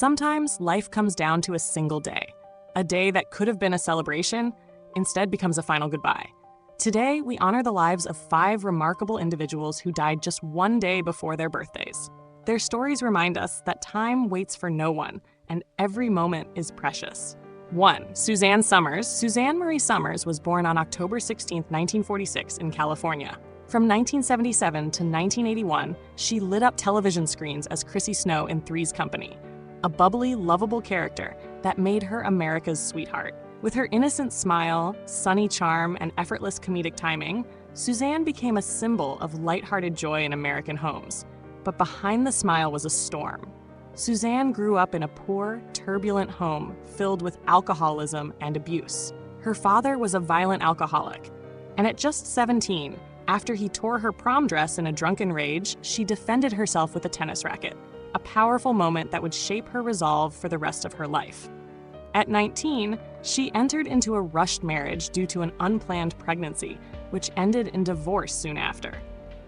Sometimes life comes down to a single day. A day that could have been a celebration, instead becomes a final goodbye. Today, we honor the lives of 5 remarkable individuals who died just one day before their birthdays. Their stories remind us that time waits for no one, and every moment is precious. 1. Suzanne Somers. Suzanne Marie Somers was born on October 16, 1946, in California. From 1977 to 1981, she lit up television screens as Chrissy Snow in Three's Company, a bubbly, lovable character that made her America's sweetheart. With her innocent smile, sunny charm, and effortless comedic timing, Suzanne became a symbol of lighthearted joy in American homes. But behind the smile was a storm. Suzanne grew up in a poor, turbulent home filled with alcoholism and abuse. Her father was a violent alcoholic, and at just 17, after he tore her prom dress in a drunken rage, she defended herself with a tennis racket, a powerful moment that would shape her resolve for the rest of her life. At 19, she entered into a rushed marriage due to an unplanned pregnancy, which ended in divorce soon after.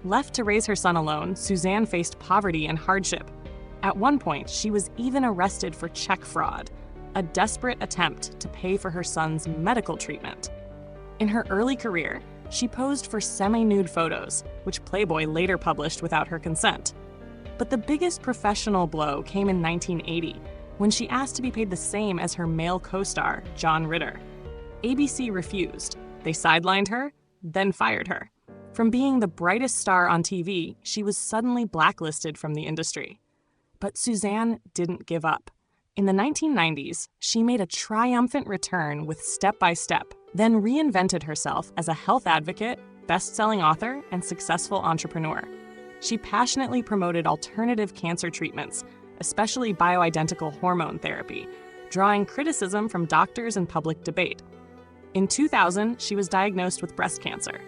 Left to raise her son alone, Suzanne faced poverty and hardship. At one point, she was even arrested for check fraud, a desperate attempt to pay for her son's medical treatment. In her early career, she posed for semi-nude photos, which Playboy later published without her consent. But the biggest professional blow came in 1980, when she asked to be paid the same as her male co-star, John Ritter. ABC refused. They sidelined her, then fired her. From being the brightest star on TV, she was suddenly blacklisted from the industry. But Suzanne didn't give up. In the 1990s, she made a triumphant return with Step by Step, then reinvented herself as a health advocate, best-selling author, and successful entrepreneur. She passionately promoted alternative cancer treatments, especially bioidentical hormone therapy, drawing criticism from doctors and public debate. In 2000, she was diagnosed with breast cancer.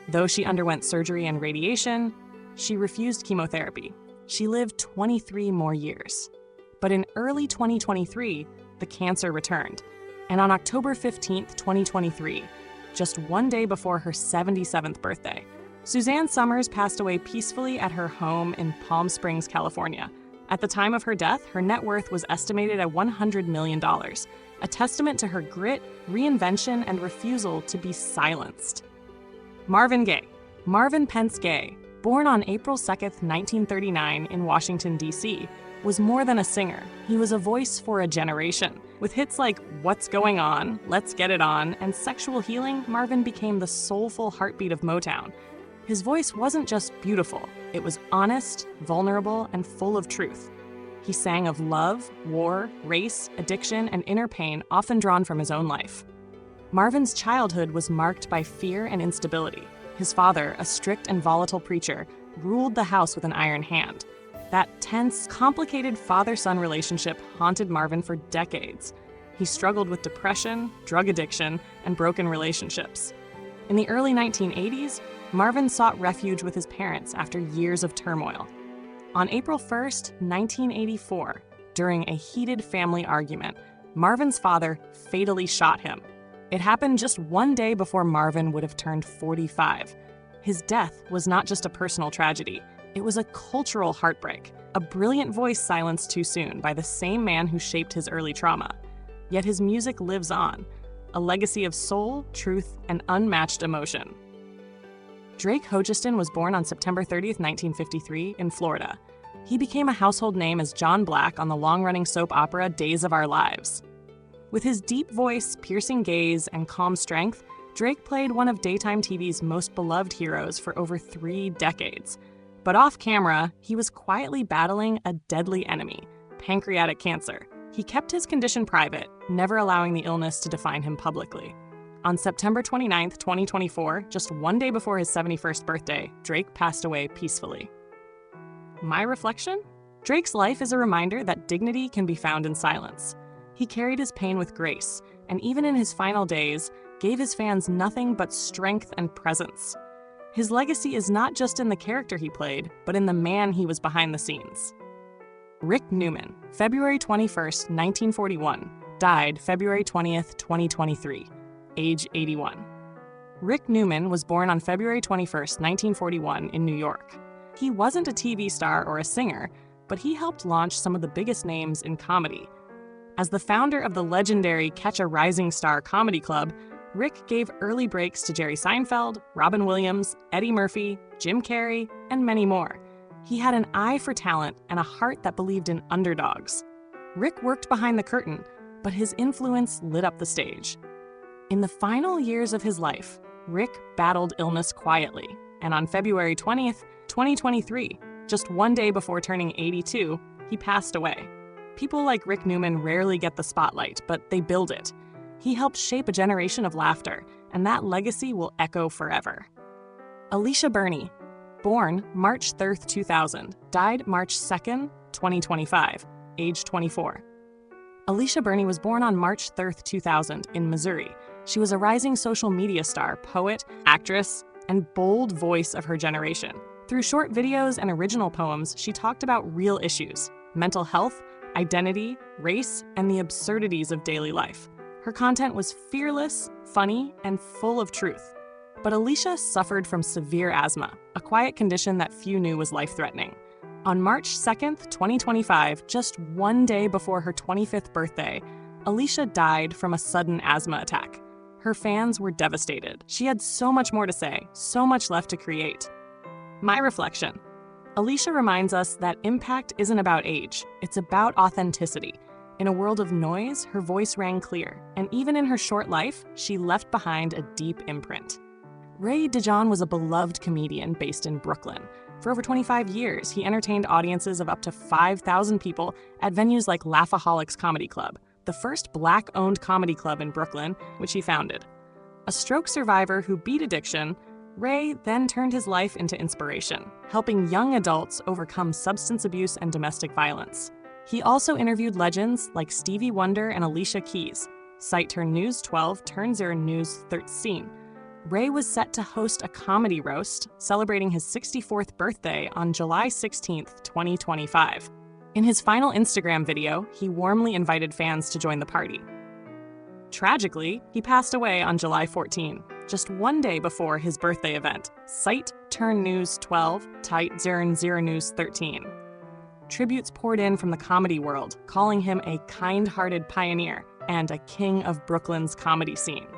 Though she underwent surgery and radiation, she refused chemotherapy. She lived 23 more years. But in early 2023, the cancer returned. And on October 15, 2023, just one day before her 77th birthday, Suzanne Somers passed away peacefully at her home in Palm Springs, California. At the time of her death, her net worth was estimated at $100 million, a testament to her grit, reinvention, and refusal to be silenced. Marvin Gaye. Marvin Pence Gaye, born on April 2, 1939 in Washington, D.C., was more than a singer. He was a voice for a generation. With hits like What's Going On, Let's Get It On, and Sexual Healing, Marvin became the soulful heartbeat of Motown. His voice wasn't just beautiful, it was honest, vulnerable, and full of truth. He sang of love, war, race, addiction, and inner pain, often drawn from his own life. Marvin's childhood was marked by fear and instability. His father, a strict and volatile preacher, ruled the house with an iron hand. That tense, complicated father-son relationship haunted Marvin for decades. He struggled with depression, drug addiction, and broken relationships. In the early 1980s, Marvin sought refuge with his parents after years of turmoil. On April 1, 1984, during a heated family argument, Marvin's father fatally shot him. It happened just one day before Marvin would have turned 45. His death was not just a personal tragedy, it was a cultural heartbreak, a brilliant voice silenced too soon by the same man who shaped his early trauma. Yet his music lives on, a legacy of soul, truth, and unmatched emotion. Drake Hogestyn was born on September 30, 1953, in Florida. He became a household name as John Black on the long-running soap opera Days of Our Lives. With his deep voice, piercing gaze, and calm strength, Drake played one of daytime TV's most beloved heroes for over 3 decades. But off-camera, he was quietly battling a deadly enemy, pancreatic cancer. He kept his condition private, never allowing the illness to define him publicly. On September 29, 2024, just one day before his 71st birthday, Drake passed away peacefully. My reflection? Drake's life is a reminder that dignity can be found in silence. He carried his pain with grace, and even in his final days, gave his fans nothing but strength and presence. His legacy is not just in the character he played, but in the man he was behind the scenes. Rick Newman, February 21, 1941, died February 20, 2023, age 81. Rick Newman was born on February 21, 1941, in New York. He wasn't a TV star or a singer, but he helped launch some of the biggest names in comedy. As the founder of the legendary Catch a Rising Star comedy club, Rick gave early breaks to Jerry Seinfeld, Robin Williams, Eddie Murphy, Jim Carrey, and many more. He had an eye for talent and a heart that believed in underdogs. Rick worked behind the curtain, but his influence lit up the stage. In the final years of his life, Rick battled illness quietly, and on February 20th, 2023, just one day before turning 82, he passed away. People like Rick Newman rarely get the spotlight, but they build it. He helped shape a generation of laughter, and that legacy will echo forever. Alysha Burney, born March 3rd, 2000, died March 2nd, 2025, age 24. Alysha Burney was born on March 3rd, 2000, in Missouri. She was a rising social media star, poet, actress, and bold voice of her generation. Through short videos and original poems, she talked about real issues: mental health, identity, race, and the absurdities of daily life. Her content was fearless, funny, and full of truth. But Alysha suffered from severe asthma, a quiet condition that few knew was life-threatening. On March 2nd, 2025, just one day before her 25th birthday, Alysha died from a sudden asthma attack. Her fans were devastated. She had so much more to say, so much left to create. My reflection: Alysha reminds us that impact isn't about age, it's about authenticity. In a world of noise, her voice rang clear, and even in her short life, she left behind a deep imprint. DeJon was a beloved comedian based in Brooklyn. For over 25 years, he entertained audiences of up to 5,000 people at venues like Laughaholics Comedy Club, the first Black-owned comedy club in Brooklyn, which he founded. A stroke survivor who beat addiction, Ray then turned his life into inspiration, helping young adults overcome substance abuse and domestic violence. He also interviewed legends like Stevie Wonder and Alicia Keys. Site turned News 12 turned 0 News 13. Ray was set to host a comedy roast celebrating his 64th birthday on July 16, 2025. In his final Instagram video, he warmly invited fans to join the party. Tragically, he passed away on July 14, just one day before his birthday event. Site turned News 12 turned 0 News 13. Tributes poured in from the comedy world, calling him a kind-hearted pioneer and a king of Brooklyn's comedy scene.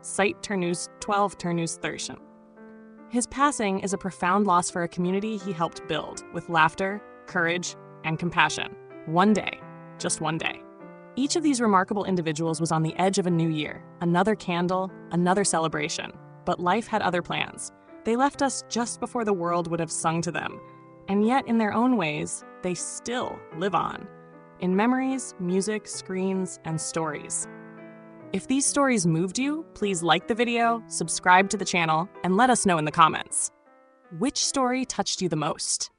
Site turned News 12 turned News 13. His passing is a profound loss for a community he helped build with laughter, courage, and compassion. One day, just one day. Each of these remarkable individuals was on the edge of a new year, another candle, another celebration. But life had other plans. They left us just before the world would have sung to them. And yet, in their own ways, they still live on. In memories, music, screens, and stories. If these stories moved you, please like the video, subscribe to the channel, and let us know in the comments. Which story touched you the most?